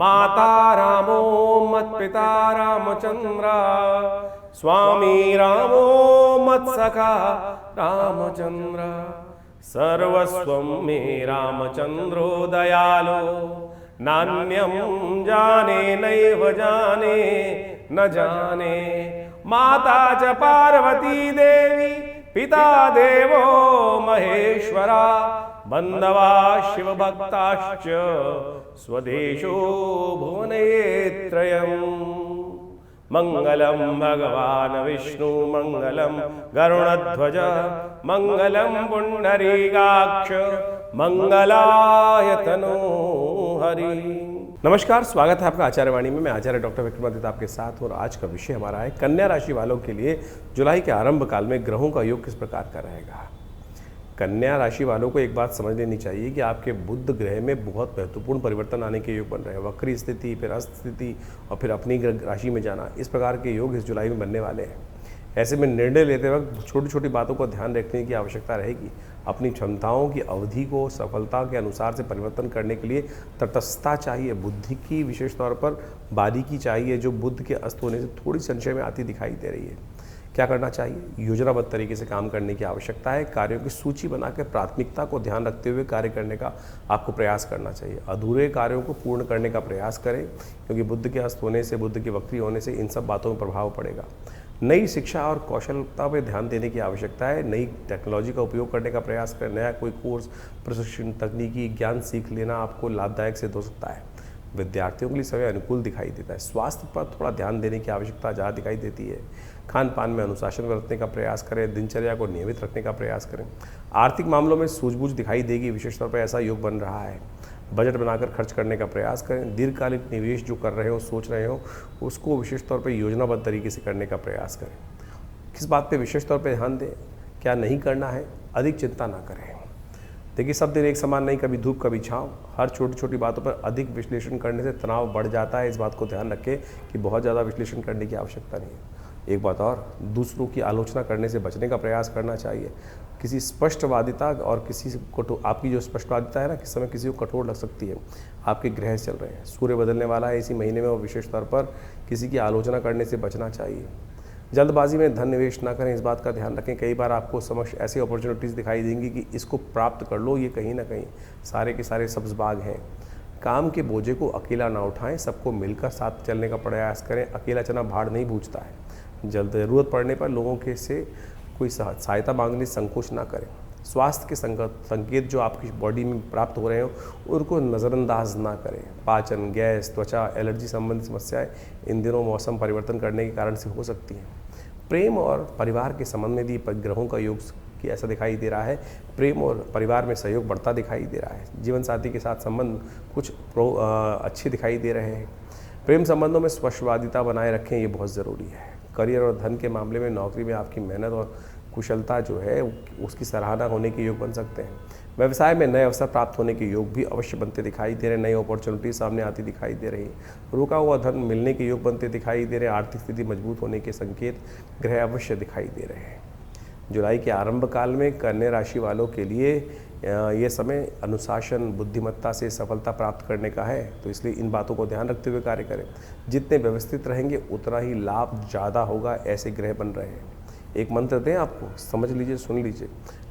माता रामो मत्पिता रामचंद्र, स्वामी रामो मत्सखा रामचंद्र, सर्वस्वं मे रामचंद्रो दयालो, नान्यं जाने नैव जाने न जाने। माता च पार्वती देवी, पिता देवो महेश्वरा, बंधवा शिव भक्ताश्च, स्वदेशो भुवनत्रयम्। मंगलम भगवान विष्णु मंगलम गरुड़ध्वज, मंगलम पुंडरीकाक्ष, मंगलाय तनो हरि। नमस्कार, स्वागत है आपका आचार्यवाणी में। मैं आचार्य डॉक्टर विक्रमादित्य आपके साथ, और आज का विषय हमारा है कन्या राशि वालों के लिए जुलाई के आरंभ काल में ग्रहों का योग किस प्रकार का रहेगा। कन्या राशि वालों को एक बात समझ लेनी चाहिए कि आपके बुध ग्रह में बहुत महत्वपूर्ण परिवर्तन आने के योग बन रहे हैं। वक्री स्थिति, फिर अस्त स्थिति और फिर अपनी राशि में जाना, इस प्रकार के योग इस जुलाई में बनने वाले हैं। ऐसे में निर्णय लेते वक्त छोटी छोटी बातों को ध्यान रखने की आवश्यकता रहेगी। अपनी क्षमताओं की अवधि को सफलता के अनुसार से परिवर्तन करने के लिए तटस्थता चाहिए। बुद्धि की विशेष तौर पर बारीकी चाहिए, जो बुध के अस्त होने से थोड़ी संशय में आती दिखाई दे रही है। क्या करना चाहिए? योजनाबद्ध तरीके से काम करने की आवश्यकता है। कार्यों की सूची बनाकर प्राथमिकता को ध्यान रखते हुए कार्य करने का आपको प्रयास करना चाहिए। अधूरे कार्यों को पूर्ण करने का प्रयास करें, क्योंकि बुध के अस्त होने से, बुध की वक्री होने से इन सब बातों में प्रभाव पड़ेगा। नई शिक्षा और कौशलता पर ध्यान देने की आवश्यकता है। नई टेक्नोलॉजी का उपयोग करने का प्रयास करें। नया कोई कोर्स, प्रशिक्षण, तकनीकी ज्ञान सीख लेना आपको लाभदायक सिद्ध हो सकता है। विद्यार्थियों के लिए समय अनुकूल दिखाई देता है। स्वास्थ्य पर थोड़ा ध्यान देने की आवश्यकता ज़्यादा दिखाई देती है। खान पान में अनुशासन बरतने का प्रयास करें। दिनचर्या को नियमित रखने का प्रयास करें। आर्थिक मामलों में सूझबूझ दिखाई देगी। विशेष तौर पर ऐसा योग बन रहा है। बजट बनाकर खर्च करने का प्रयास करें। दीर्घकालिक निवेश जो कर रहे हो, सोच रहे हो, उसको विशेष तौर पर योजनाबद्ध तरीके से करने का प्रयास करें। किस बात पर विशेष तौर पर ध्यान दें, क्या नहीं करना है, अधिक चिंता ना करें। देखिए, सब दिन एक समान नहीं, कभी धूप कभी छाँव। हर छोटी छोटी बातों पर अधिक विश्लेषण करने से तनाव बढ़ जाता है। इस बात को ध्यान रखें कि बहुत ज़्यादा विश्लेषण करने की आवश्यकता नहीं है। एक बात और, दूसरों की आलोचना करने से बचने का प्रयास करना चाहिए। किसी स्पष्टवादिता और किसी आपकी जो स्पष्टवादिता है ना, किस समय किसी को कठोर लग सकती है। आपके ग्रह चल रहे हैं, सूर्य बदलने वाला है इसी महीने में, और विशेष तौर पर किसी की आलोचना करने से बचना चाहिए। जल्दबाजी में धन निवेश ना करें, इस बात का ध्यान रखें। कई बार आपको समक्ष ऐसी अपॉर्चुनिटीज़ दिखाई देंगी कि इसको प्राप्त कर लो, ये कहीं ना कहीं सारे के सारे सब्ज बाग हैं। काम के बोझे को अकेला ना उठाएं, सबको मिलकर साथ चलने का प्रयास करें। अकेला चना भाड़ नहीं बूझता है। जल्द ज़रूरत पड़ने पर लोगों के से कोई सहायता मांगने संकोच ना करें। स्वास्थ्य के संकेत जो आपकी बॉडी में प्राप्त हो रहे हो, उनको नज़रअंदाज ना करें। पाचन, गैस, त्वचा, एलर्जी संबंधी समस्याएं इन दिनों मौसम परिवर्तन करने के कारण से हो सकती हैं। प्रेम और परिवार के संबंध में भी ग्रहों का योग कि ऐसा दिखाई दे रहा है। प्रेम और परिवार में सहयोग बढ़ता दिखाई दे रहा है। जीवन साथी के साथ संबंध कुछ अच्छे दिखाई दे रहे हैं। प्रेम संबंधों में स्पष्टवादिता बनाए रखें, ये बहुत ज़रूरी है। करियर और धन के मामले में नौकरी में आपकी मेहनत और कुशलता जो है उसकी सराहना होने के योग बन सकते हैं। व्यवसाय में नए अवसर प्राप्त होने के योग भी अवश्य बनते दिखाई दे रहे हैं। नई अपॉर्चुनिटी सामने आती दिखाई दे रही है। रुका हुआ धन मिलने के योग बनते दिखाई दे रहे हैं। आर्थिक स्थिति मजबूत होने के संकेत ग्रह अवश्य दिखाई दे रहे हैं। जुलाई के आरंभ काल में कन्या राशि वालों के लिए ये समय अनुशासन, बुद्धिमत्ता से सफलता प्राप्त करने का है, तो इसलिए इन बातों को ध्यान रखते हुए कार्य करें। जितने व्यवस्थित रहेंगे उतना ही लाभ ज़्यादा होगा, ऐसे ग्रह बन रहे हैं। एक मंत्र दें आपको, समझ लीजिए, सुन लीजिए।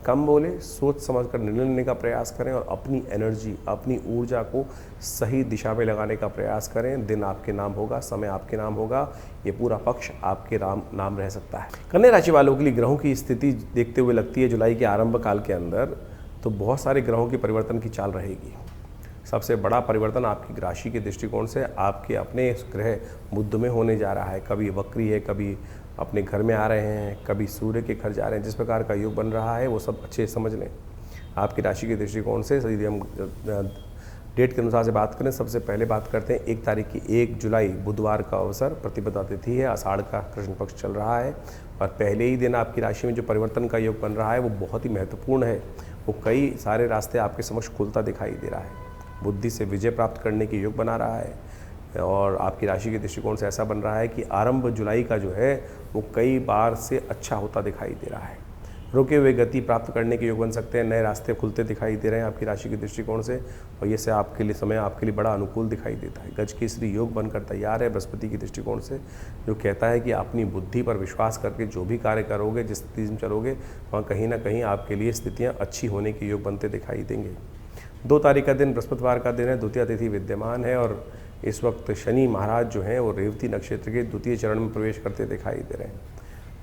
कम बोले, सोच समझ कर निर्णय लेने का प्रयास करें और अपनी एनर्जी, अपनी ऊर्जा को सही दिशा में लगाने का प्रयास करें। दिन आपके नाम होगा, समय आपके नाम होगा, ये पूरा पक्ष आपके नाम रह सकता है। कन्या राशि वालों के लिए ग्रहों की स्थिति देखते हुए लगती है जुलाई के आरंभ काल के अंदर तो बहुत सारे ग्रहों के परिवर्तन की चाल रहेगी। सबसे बड़ा परिवर्तन आपकी राशि के दृष्टिकोण से आपके अपने ग्रह बुध में होने जा रहा है। कभी वक्री है, कभी अपने घर में आ रहे हैं, कभी सूर्य के घर जा रहे हैं। जिस प्रकार का योग बन रहा है वो सब अच्छे समझ लें। आपकी राशि के दृष्टिकोण से यदि हम डेट के अनुसार से बात करें, सबसे पहले बात करते हैं 1 तारीख की 1 जुलाई बुधवार का अवसर, प्रतिपदा तिथि है, आषाढ़ का कृष्ण पक्ष चल रहा है और पहले ही दिन आपकी राशि में जो परिवर्तन का योग बन रहा है वो बहुत ही महत्वपूर्ण है। वो कई सारे रास्ते आपके समक्ष खुलता दिखाई दे रहा है। बुद्धि से विजय प्राप्त करने के योग बना रहा है और आपकी राशि के दृष्टिकोण से ऐसा बन रहा है कि आरंभ जुलाई का जो है वो कई बार से अच्छा होता दिखाई दे रहा है। रुके हुए गति प्राप्त करने के योग बन सकते हैं। नए रास्ते खुलते दिखाई दे रहे हैं आपकी राशि के दृष्टिकोण से, और ये से आपके लिए समय आपके लिए बड़ा अनुकूल दिखाई देता है। गज केसरी योग बनकर तैयार है बृहस्पति की दृष्टिकोण से, जो कहता है कि अपनी बुद्धि पर विश्वास करके जो भी कार्य करोगे, जिस स्थिति में चलोगे, वहाँ कहीं ना कहीं आपके लिए स्थितियाँ अच्छी होने के योग बनते दिखाई देंगे। 2 तारीख का दिन बृहस्पतिवार का दिन है, द्वितीय तिथि विद्यमान है, और इस वक्त शनि महाराज जो हैं वो रेवती नक्षत्र के द्वितीय चरण में प्रवेश करते दिखाई दे रहे हैं।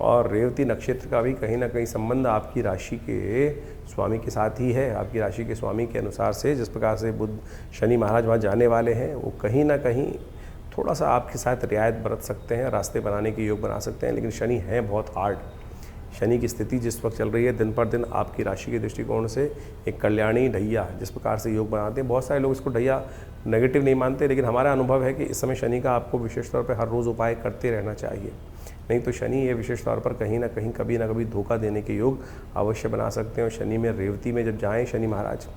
और रेवती नक्षत्र का भी कहीं ना कहीं संबंध आपकी राशि के स्वामी के साथ ही है। आपकी राशि के स्वामी के अनुसार से जिस प्रकार से बुध शनि महाराज वहाँ जाने वाले हैं, वो कहीं ना कहीं थोड़ा सा आपके साथ रियायत बरत सकते हैं, रास्ते बनाने के योग बना सकते हैं। लेकिन शनि है बहुत हार्ड। शनि की स्थिति जिस वक्त चल रही है, दिन पर दिन आपकी राशि के दृष्टिकोण से एक कल्याणी ढैया जिस प्रकार से योग बनाते हैं, बहुत सारे लोग इसको ढैया नेगेटिव नहीं मानते, लेकिन हमारा अनुभव है कि इस समय शनि का आपको विशेष तौर पर हर रोज़ उपाय करते रहना चाहिए। नहीं तो शनि ये विशेष तौर पर कहीं ना कभी धोखा देने के योग अवश्य बना सकते हैं। और शनि में रेवती में जब जाएं शनि महाराज,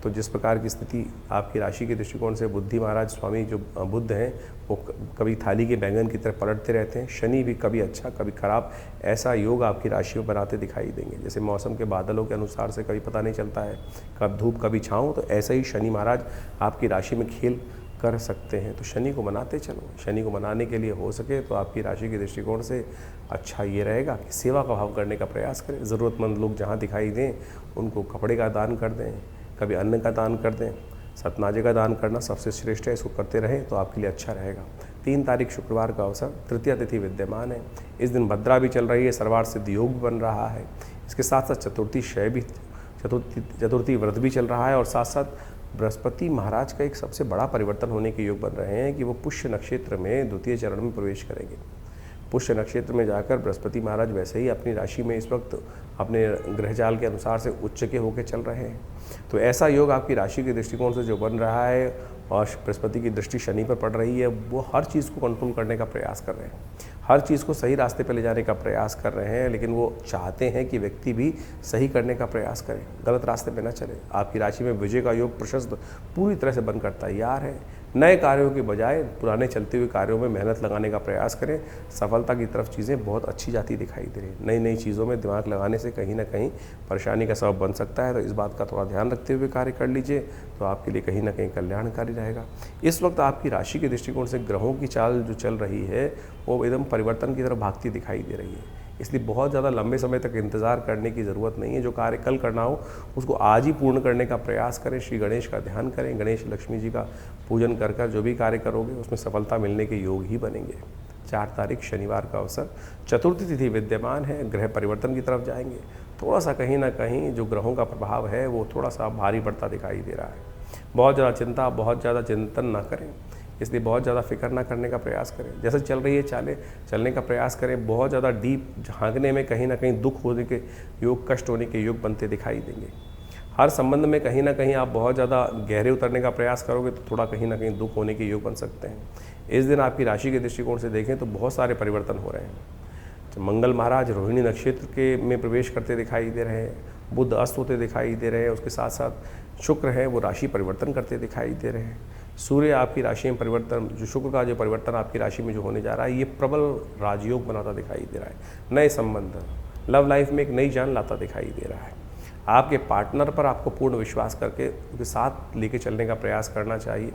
तो जिस प्रकार की स्थिति आपकी राशि के दृष्टिकोण से बुद्धि महाराज स्वामी जो बुध हैं, वो कभी थाली के बैंगन की तरह पलटते रहते हैं। शनि भी कभी अच्छा कभी खराब ऐसा योग आपकी राशि में बनाते दिखाई देंगे। जैसे मौसम के बादलों के अनुसार से कभी पता नहीं चलता है, कब धूप कभी छाँव, तो ऐसा ही शनि महाराज आपकी राशि में खेल कर सकते हैं। तो शनि को मनाते चलो। शनि को मनाने के लिए हो सके तो आपकी राशि के दृष्टिकोण से अच्छा ये रहेगा कि सेवा का भाव करने का प्रयास करें। ज़रूरतमंद लोग जहाँ दिखाई दें उनको कपड़े का दान कर दें, कभी अन्न का दान कर दें। सतनाजे का दान करना सबसे श्रेष्ठ है, इसको करते रहें तो आपके लिए अच्छा रहेगा। 3 तारीख शुक्रवार का अवसर, तृतीय तिथि विद्यमान है। इस दिन भद्रा भी चल रही है, सर्वार्थ सिद्धि योग भी बन रहा है। इसके साथ साथ चतुर्थी व्रत भी चल रहा है, और साथ साथ बृहस्पति महाराज का एक सबसे बड़ा परिवर्तन होने के योग बन रहे हैं कि वो पुष्य नक्षत्र में द्वितीय चरण में प्रवेश करेंगे। पुष्य नक्षत्र में जाकर बृहस्पति महाराज वैसे ही अपनी राशि में इस वक्त अपने ग्रहजाल के अनुसार से उच्च के होकर चल रहे हैं। तो ऐसा योग आपकी राशि के दृष्टिकोण से जो बन रहा है, और बृहस्पति की दृष्टि शनि पर पड़ रही है, वो हर चीज़ को कंट्रोल करने का प्रयास कर रहे हैं, हर चीज़ को सही रास्ते पर ले जाने का प्रयास कर रहे हैं। लेकिन वो चाहते हैं कि व्यक्ति भी सही करने का प्रयास करे, गलत रास्ते पर न चले। आपकी राशि में विजय का योग प्रशस्त पूरी तरह से बनकर तैयार है। नए कार्यों के बजाय पुराने चलते हुए कार्यों में मेहनत लगाने का प्रयास करें। सफलता की तरफ चीज़ें बहुत अच्छी जाती दिखाई दे रही। नई नई चीज़ों में दिमाग लगाने से कहीं ना कहीं परेशानी का सबब बन सकता है, तो इस बात का थोड़ा ध्यान रखते हुए कार्य कर लीजिए, तो आपके लिए कहीं ना कहीं कल्याणकारी रहेगा। इस वक्त आपकी राशि के दृष्टिकोण से ग्रहों की चाल जो चल रही है वो एकदम परिवर्तन की तरफ भागती दिखाई दे रही है। इसलिए बहुत ज़्यादा लंबे समय तक इंतज़ार करने की ज़रूरत नहीं है। जो कार्य कल करना हो उसको आज ही पूर्ण करने का प्रयास करें। श्री गणेश का ध्यान करें, गणेश लक्ष्मी जी का पूजन कर कर जो भी कार्य करोगे उसमें सफलता मिलने के योग ही बनेंगे। 4 तारीख शनिवार का अवसर, चतुर्थी तिथि विद्यमान है, ग्रह परिवर्तन की तरफ जाएंगे। थोड़ा सा कहीं ना कहीं जो ग्रहों का प्रभाव है वो थोड़ा सा भारी पड़ता दिखाई दे रहा है। बहुत ज़्यादा चिंता, बहुत ज़्यादा चिंतन ना करें, इसलिए बहुत ज़्यादा फिक्र ना करने का प्रयास करें। जैसे चल रही है चलने का प्रयास करें। बहुत ज़्यादा डीप झांकने में कहीं ना कहीं दुख होने के योग, कष्ट होने के योग बनते दिखाई देंगे। हर संबंध में कहीं ना कहीं आप बहुत ज़्यादा गहरे उतरने का प्रयास करोगे तो थोड़ा कहीं ना कहीं दुख होने के योग बन सकते हैं। इस दिन आपकी राशि के दृष्टिकोण से देखें तो बहुत सारे परिवर्तन हो रहे हैं। तो मंगल महाराज रोहिणी नक्षत्र के में प्रवेश करते दिखाई दे रहे हैं, बुध अस्त होते दिखाई दे रहे हैं, उसके साथ साथ शुक्र है वो राशि परिवर्तन करते दिखाई दे रहे हैं। सूर्य आपकी राशि में परिवर्तन, जो शुक्र का जो परिवर्तन आपकी राशि में जो होने जा रहा है, ये प्रबल राजयोग बनाता दिखाई दे रहा है। नए संबंध, लव लाइफ में एक नई जान लाता दिखाई दे रहा है। आपके पार्टनर पर आपको पूर्ण विश्वास करके उसके साथ लेके चलने का प्रयास करना चाहिए,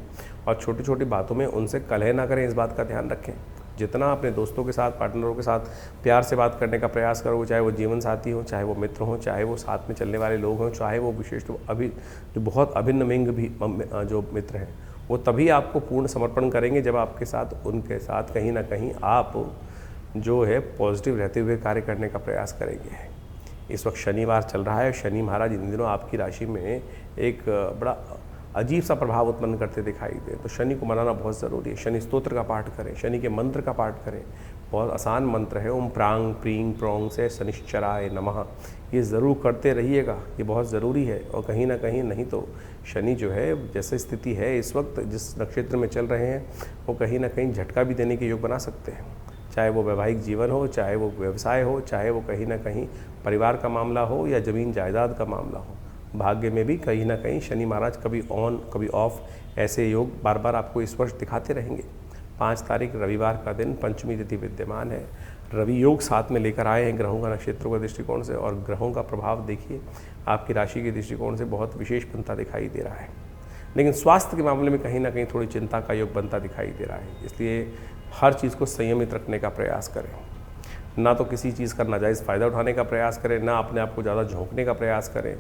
और छोटी छोटी बातों में उनसे कलह ना करें, इस बात का ध्यान रखें। जितना अपने दोस्तों के साथ, पार्टनरों के साथ प्यार से बात करने का प्रयास करो, चाहे वो जीवन साथी हो, चाहे वो मित्र हो, चाहे वो साथ में चलने वाले लोग हों, चाहे वो विशेष जो बहुत अभिन्न लिंग भी जो मित्र हैं, वो तभी आपको पूर्ण समर्पण करेंगे जब आपके साथ उनके साथ कहीं ना कहीं आप जो है पॉजिटिव रहते हुए कार्य करने का प्रयास करेंगे। इस वक्त शनिवार चल रहा है। शनि महाराज इन दिनों आपकी राशि में एक बड़ा अजीब सा प्रभाव उत्पन्न करते दिखाई दे, तो शनि को मनाना बहुत ज़रूरी है। शनि स्तोत्र का पाठ करें, शनि के मंत्र का पाठ करें। बहुत आसान मंत्र है, ओम प्रांग प्रींग प्रोंग से शनिश्चराय नमः, ये ज़रूर करते रहिएगा, ये बहुत ज़रूरी है। और कहीं ना कहीं नहीं तो शनि जो है जैसे स्थिति है इस वक्त जिस नक्षत्र में चल रहे हैं, वो कहीं ना कहीं झटका भी देने के योग बना सकते हैं। चाहे वो वैवाहिक जीवन हो, चाहे वो व्यवसाय हो, चाहे वो कहीं ना कहीं परिवार का मामला हो या ज़मीन जायदाद का मामला हो। भाग्य में भी कहीं ना कहीं शनि महाराज कभी ऑन कभी ऑफ ऐसे योग बार बार आपको इस वर्ष दिखाते रहेंगे। 5 तारीख रविवार का दिन, पंचमी तिथि विद्यमान है। रवि योग साथ में लेकर आए हैं ग्रहों का, नक्षत्रों का दृष्टिकोण से, और ग्रहों का प्रभाव देखिए आपकी राशि के दृष्टिकोण से बहुत विशेष बनता दिखाई दे रहा है। लेकिन स्वास्थ्य के मामले में कहीं ना कहीं थोड़ी चिंता का योग बनता दिखाई दे रहा है। इसलिए हर चीज़ को संयमित रखने का प्रयास करें, ना तो किसी चीज़ का नाजायज़ फ़ायदा उठाने का प्रयास करें, ना अपने आप को ज़्यादा झोंकने का प्रयास करें।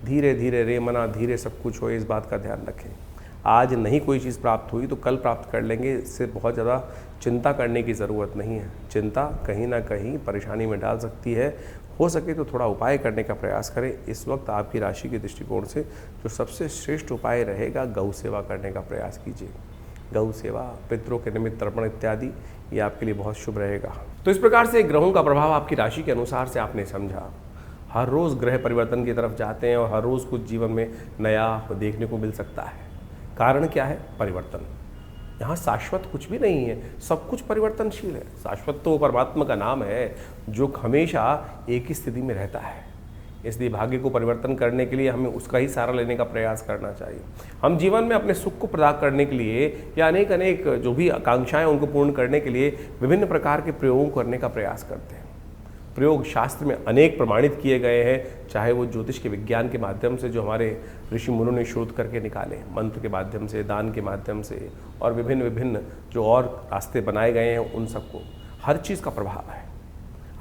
धीरे धीरे रे मना धीरे सब कुछ हो, इस बात का ध्यान रखें। आज नहीं कोई चीज़ प्राप्त हुई तो कल प्राप्त कर लेंगे, इससे बहुत ज़्यादा चिंता करने की ज़रूरत नहीं है। चिंता कहीं ना कहीं परेशानी में डाल सकती है। हो सके तो थोड़ा उपाय करने का प्रयास करें। इस वक्त आपकी राशि के दृष्टिकोण से जो सबसे श्रेष्ठ उपाय रहेगा, गौ सेवा करने का प्रयास कीजिए। गौ सेवा, पितरों के निमित्त तर्पण इत्यादि, ये आपके लिए बहुत शुभ रहेगा। तो इस प्रकार से ग्रहों का प्रभाव आपकी राशि के अनुसार से आपने समझा। हर रोज़ ग्रह परिवर्तन की तरफ जाते हैं और हर रोज़ कुछ जीवन में नया देखने को मिल सकता है। कारण क्या है? परिवर्तन। यहाँ शाश्वत कुछ भी नहीं है, सब कुछ परिवर्तनशील है। शाश्वत तो परमात्मा का नाम है जो हमेशा एक ही स्थिति में रहता है। इसलिए भाग्य को परिवर्तन करने के लिए हमें उसका ही सहारा लेने का प्रयास करना चाहिए। हम जीवन में अपने सुख को प्रदान करने के लिए या अनेक जो भी आकांक्षाएं उनको पूर्ण करने के लिए विभिन्न प्रकार के प्रयोगों करने का प्रयास करते हैं। प्रयोग शास्त्र में अनेक प्रमाणित किए गए हैं, चाहे वो ज्योतिष के विज्ञान के माध्यम से जो हमारे ऋषि मुनों ने शोध करके निकाले, मंत्र के माध्यम से, दान के माध्यम से, और विभिन्न जो और रास्ते बनाए गए हैं, उन सबको हर चीज़ का प्रभाव है।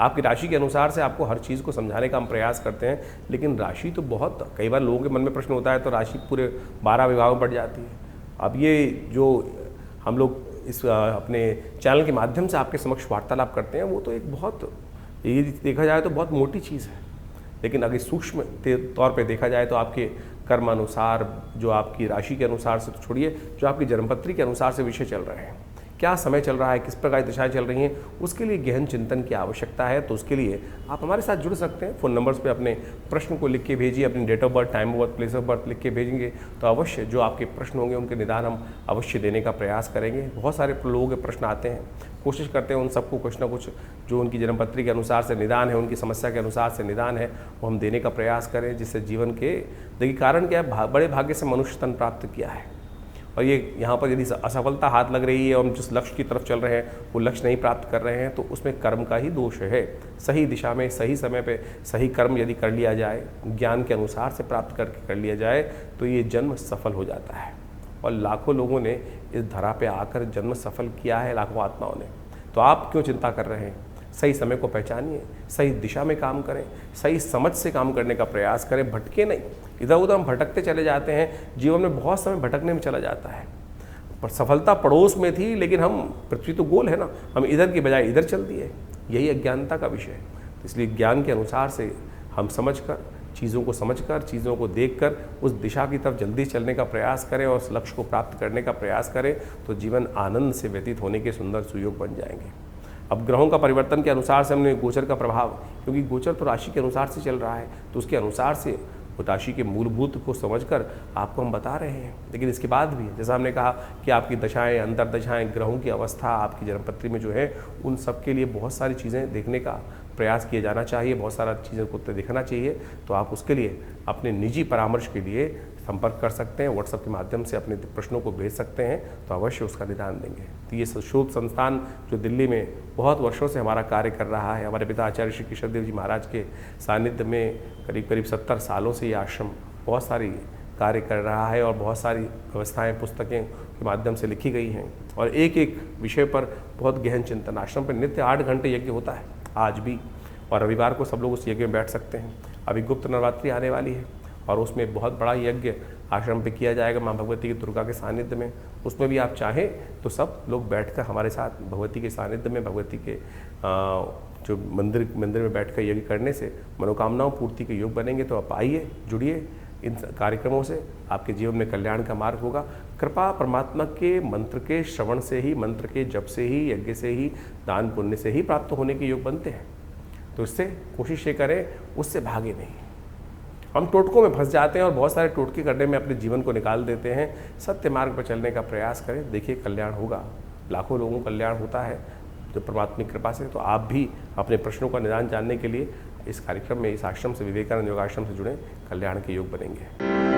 आपकी राशि के अनुसार से आपको हर चीज़ को समझाने का हम प्रयास करते हैं, लेकिन राशि तो बहुत, कई बार लोगों के मन में प्रश्न होता है तो राशि पूरे 12 विभागों में बढ़ जाती है। अब ये जो हम लोग इस अपने चैनल के माध्यम से आपके समक्ष वार्तालाप करते हैं, वो तो एक बहुत, ये देखा जाए तो बहुत मोटी चीज़ है। लेकिन अगर सूक्ष्म तौर पे देखा जाए तो आपके कर्म अनुसार, जो आपकी राशि के अनुसार से तो छोड़िए, जो आपकी जन्मपत्री के अनुसार से विषय चल रहे हैं, क्या समय चल रहा है, किस प्रकार की दिशाएं चल रही हैं, उसके लिए गहन चिंतन की आवश्यकता है। तो उसके लिए आप हमारे साथ जुड़ सकते हैं। फ़ोन नंबर्स पे अपने प्रश्न को लिख के भेजिए, अपनी date of birth, time of birth, place of birth लिख के भेजेंगे तो अवश्य जो आपके प्रश्न होंगे उनके निदान हम अवश्य देने का प्रयास करेंगे। बहुत सारे लोगों के प्रश्न आते हैं, कोशिश करते हैं उन सबको कुछ ना कुछ जो उनकी जन्मपत्री के अनुसार से निदान है, उनकी समस्या के अनुसार से निदान है, वो हम देने का प्रयास करें, जिससे जीवन के, देखिए कारण क्या है, बड़े भाग्य से मनुष्य तन प्राप्त किया है। और ये यहाँ पर यदि असफलता हाथ लग रही है और हम जिस लक्ष्य की तरफ चल रहे हैं वो लक्ष्य नहीं प्राप्त कर रहे हैं, तो उसमें कर्म का ही दोष है। सही दिशा में, सही समय पे सही कर्म यदि कर लिया जाए, ज्ञान के अनुसार से प्राप्त करके कर लिया जाए, तो ये जन्म सफल हो जाता है। और लाखों लोगों ने इस धरा पे आकर जन्म सफल किया है, लाखों आत्माओं ने। तो आप क्यों चिंता कर रहे हैं? सही समय को पहचानिए, सही दिशा में काम करें, सही समझ से काम करने का प्रयास करें, भटके नहीं। इधर उधर हम भटकते चले जाते हैं, जीवन में बहुत समय भटकने में चला जाता है। पर सफलता पड़ोस में थी, लेकिन हम, पृथ्वी तो गोल है ना, हम इधर की बजाय इधर चल दिए। यही अज्ञानता का विषय है। इसलिए ज्ञान के अनुसार से हम समझकर, चीज़ों को समझकर, चीज़ों को देखकर उस दिशा की तरफ जल्दी चलने का प्रयास करें और उस लक्ष्य को प्राप्त करने का प्रयास करें, तो जीवन आनंद से व्यतीत होने के सुंदर सुयोग बन जाएंगे। अब ग्रहों का परिवर्तन के अनुसार से हमने गोचर का प्रभाव, क्योंकि गोचर तो राशि के अनुसार से चल रहा है, तो उसके अनुसार से राशि के मूलभूत को समझकर आपको हम बता रहे हैं। लेकिन इसके बाद भी जैसा हमने कहा कि आपकी दशाएं, अंतर्दशाएं, ग्रहों की अवस्था आपकी जन्मपत्री में जो है, उन सब के लिए बहुत सारी चीज़ें देखने का प्रयास किया जाना चाहिए, बहुत सारा चीज़ों को देखना चाहिए। तो आप उसके लिए अपने निजी परामर्श के लिए संपर्क कर सकते हैं, व्हाट्सएप के माध्यम से अपने प्रश्नों को भेज सकते हैं, तो अवश्य उसका निदान देंगे। तो ये शोध संस्थान जो दिल्ली में बहुत वर्षों से हमारा कार्य कर रहा है, हमारे पिता आचार्य श्री कृष्णदेव जी महाराज के सानिध्य में करीब 70 सालों से ये आश्रम बहुत सारी कार्य कर रहा है और बहुत सारी व्यवस्थाएं, पुस्तकें के माध्यम से लिखी गई हैं और एक एक विषय पर बहुत गहन चिंतन। आश्रम पर नित्य 8 घंटे यज्ञ होता है आज भी, और रविवार को सब लोग उस यज्ञ में बैठ सकते हैं। अभी गुप्त नवरात्रि आने वाली है और उसमें बहुत बड़ा यज्ञ आश्रम पे किया जाएगा माँ भगवती की, दुर्गा के सानिध्य में। उसमें भी आप चाहें तो सब लोग बैठकर हमारे साथ भगवती के सानिध्य में, भगवती के जो मंदिर में बैठकर यज्ञ करने से मनोकामनाओं पूर्ति के योग बनेंगे। तो आप आइए, जुड़िए इन कार्यक्रमों से, आपके जीवन में कल्याण का मार्ग होगा। कृपा परमात्मा के मंत्र के श्रवण से ही, मंत्र के जप से ही, यज्ञ से ही, दान पुण्य से ही प्राप्त होने के योग बनते हैं। तो इससे कोशिश ये करें, उससे भागे नहीं। हम टोटकों में फंस जाते हैं और बहुत सारे टोटके करने में अपने जीवन को निकाल देते हैं। सत्य मार्ग पर चलने का प्रयास करें, देखिए कल्याण होगा। लाखों लोगों को कल्याण होता है जो परमात्मा की कृपा से। तो आप भी अपने प्रश्नों का निदान जानने के लिए इस कार्यक्रम में, इस आश्रम से, विवेकानंद योगाश्रम से जुड़ें, कल्याण के योग बनेंगे।